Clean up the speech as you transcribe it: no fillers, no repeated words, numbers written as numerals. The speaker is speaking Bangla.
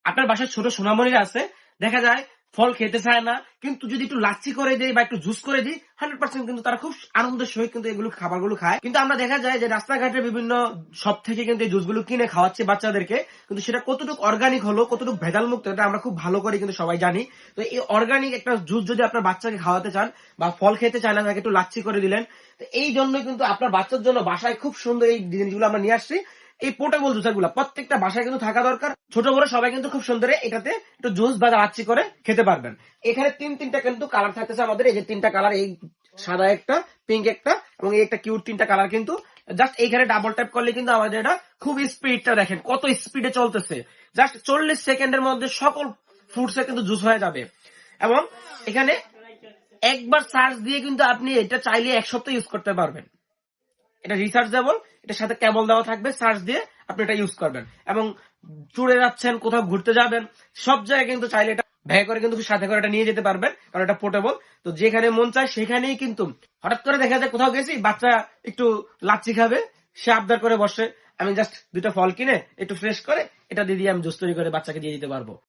আপনার বাসায় ছোট সোনামণিরা আছে, দেখা যায় ফল খেতে চায় না, কিন্তু যদি একটু লাচ্ছি করে দেয় বা একটু জুস করে দিই 100% কিন্তু তারা খুব আনন্দের সহিত কিন্তু এগুলো খাবারগুলো খায়। কিন্তু আমরা দেখা যায় যে রাস্তাঘাটে বিভিন্ন শপ থেকে কিন্তু এই জুসগুলো কিনে খাওয়াচ্ছে বাচ্চাদেরকে, কিন্তু সেটা কতটুকু অর্গানিক হলো, কতটুকু ভেজাল মুক্ত, এটা আমরা খুব ভালো করে কিন্তু সবাই জানি। তো এই অর্গানিক একটা জুস যদি আপনার বাচ্চাকে খাওয়াতে চান বা ফল খেতে চায় না, তাকে একটু লাচ্ছি করে দিলেন। তো এই জন্যই কিন্তু আপনার বাচ্চার জন্য বাসায় খুব সুন্দর এই জিনিসগুলো আমরা নিয়ে আসছি। এই পোর্টেবল জুসার গুলা প্রত্যেকটা বাসায় কিন্তু থাকা দরকার। ছোট বড় সবাই কিন্তু খুব সুন্দর এটাতে একটু জুস বা লাচ্ছি করে খেতে পারবেন। এখানে তিনটা কিন্তু কালার থাকতেছে আমাদের, এই যে তিনটা কালার, এই সাদা একটা, পিঙ্ক একটা এবং এই একটা কিউট তিনটা কালার কিন্তু জাস্ট এইখানে ডাবল ট্যাপ করলে কিন্তু আমাদের এটা খুব স্পিডটা দেখেন কত স্পিডে চলতেছে। জাস্ট 40 সেকেন্ডের মধ্যে সকল ফ্রুটস কিন্তু জুস হয়ে যাবে। এবং এখানে একবার চার্জ দিয়ে কিন্তু আপনি এটা চাইলে 1 সপ্তাহ ইউজ করতে পারবেন। এটা রিচার্জেবল, এটার সাথে কেবল দেওয়া থাকবে, চার্জ দিয়ে আপনি এটা ইউজ করবেন। এবং ট্যুরে যাচ্ছেন, কোথাও ঘুরতে যাবেন, সব জায়গায় কিন্তু চাইলে এটা ব্যাগ করে কিন্তু সাথে করে এটা নিয়ে যেতে পারবেন, কারণ এটা পোর্টেবল। তো যেখানে মন চায় সেখানেই কিন্তু হঠাৎ করে দেখা যায় কোথাও গেছি, বাচ্চা একটু লাচ্ছি খাবে, সে আবদার করে বসে, আমি জাস্ট 2টা ফল কিনে একটু ফ্রেশ করে এটা দিয়ে আমি জুস তৈরি করে বাচ্চাকে দিয়ে দিতে পারবো।